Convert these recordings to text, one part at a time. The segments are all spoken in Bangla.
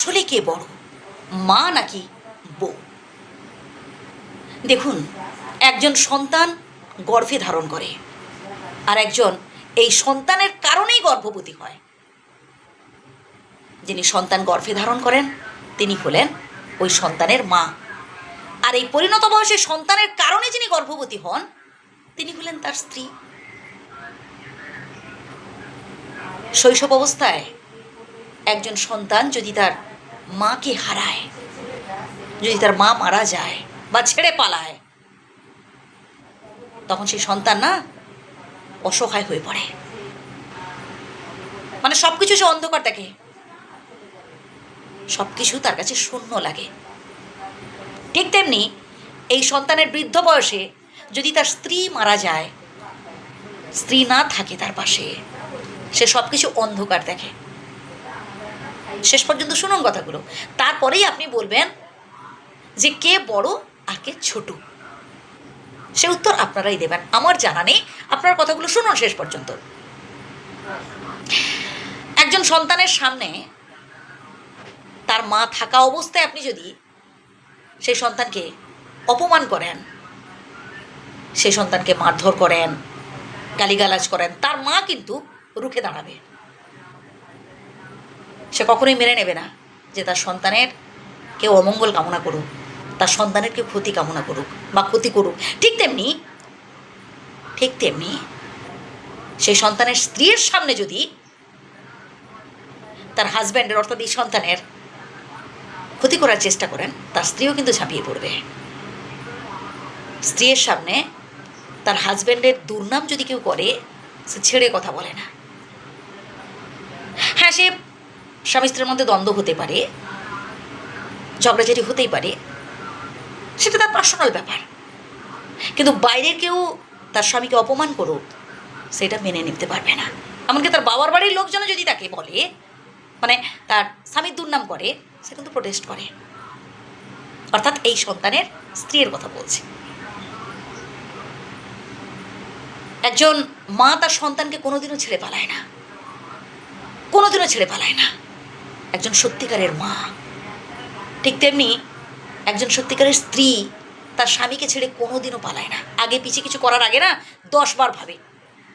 আসলে কে বড়, মা নাকি বউ? দেখুন, একজন সন্তান গর্ভে ধারণ করে, আর একজন এই সন্তানের কারণেই গর্ভবতী হয়। যিনি সন্তান গর্ভে ধারণ করেন তিনি হলেন ওই সন্তানের মা, আর এই পরিণত বয়সে সন্তানের কারণে যিনি গর্ভবতী হন তিনি হলেন তার স্ত্রী। শৈশব অবস্থায় একজন সন্তান যদি তার মাকে হারায়, যদি তার মা মারা যায় বা ছেড়ে পালায়, তখন সেই সন্তান না অসহায় হয়ে পড়ে। মানে সব কিছু সে অন্ধকার দেখে, সব কিছু তার কাছে শূন্য লাগে। ঠিক তেমনি এই সন্তানের বৃদ্ধ বয়সে যদি তার স্ত্রী মারা যায়, স্ত্রী না থাকে তার পাশে, সে সব কিছু অন্ধকার দেখে। শেষ পর্যন্ত শুনুন কথাগুলো, তারপরেই আপনি বলবেন যে কে বড় আর কে ছোট। সে উত্তর আপনারাই দেবেন, আমার জানা নেই। আপনার কথাগুলো শুনুন শেষ পর্যন্ত। একজন সন্তানের সামনে তার মা থাকা অবস্থায় আপনি যদি সেই সন্তানকে অপমান করেন, সেই সন্তানকে মারধর করেন, গালিগালাজ করেন, তার মা কিন্তু রুখে দাঁড়াবে। সে কখনোই মেনে নেবে না যে তার সন্তানের কেউ অমঙ্গল কামনা করুক, তার সন্তানের কেউ ক্ষতি কামনা করুক বা ক্ষতি করুক। ঠিক তেমনি সেই সন্তানের স্ত্রীর সামনে যদি তার হাজব্যান্ডের অর্থাৎ এই সন্তানের ক্ষতি করার চেষ্টা করেন, তার স্ত্রীও কিন্তু ঝাঁপিয়ে পড়বে। স্ত্রীর সামনে তার হাজব্যান্ডের দুর্নাম যদি কেউ করে, সে ছেড়ে কথা বলে না। হ্যাঁ, সে স্বামী স্ত্রীর মধ্যে দ্বন্দ্ব হতে পারে, ঝগড়াঝাটি হতেই পারে, সেটা তার পার্সোনাল ব্যাপার, কিন্তু বাইরের কেউ তার স্বামীকে অপমান করুক সেটা মেনে নিতে পারবে না। এমনকি তার বাবার বাড়ির লোকজন যদি তাকে বলে, মানে তার স্বামীর দুর্নাম করে, সে কিন্তু প্রোটেস্ট করে। অর্থাৎ এই সন্তানের স্ত্রীর কথা বলছে। একজন মা তার সন্তানকে কোনোদিনও ছেড়ে পালায় না, কোনোদিনও ছেড়ে পালায় না, একজন সত্যিকারের মা। ঠিক তেমনি একজন সত্যিকারের স্ত্রী তার স্বামীকে ছেড়ে কোনোদিনও পালায় না। আগে পিছিয়ে কিছু করার আগে না 10 বার ভাবে।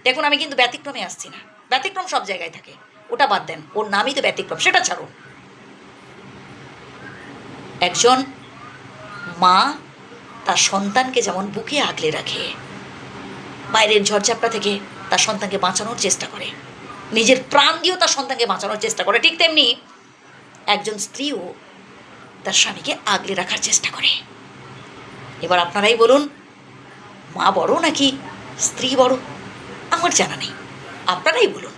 দেখুন, আমি কিন্তু ব্যতিক্রমে আসছি না, ব্যতিক্রম সব জায়গায় থাকে, ওটা বাদ দেন, ওর নামই তো ব্যতিক্রম, সেটা ছাড়ুন। একজন মা তার সন্তানকে যেমন বুকে আগলে রাখে, বাইরের ঝড়ঝাপটা থেকে তার সন্তানকে বাঁচানোর চেষ্টা করে, নিজের প্রাণ দিয়েও তার সন্তানকে বাঁচানোর চেষ্টা করে, ঠিক তেমনি একজন স্ত্রীও তার স্বামীকে আগলে রাখার চেষ্টা করে। এবার আপনারাই বলুন, মা বড় নাকি স্ত্রী বড়? আমার জানা নেই, আপনারাই বলুন।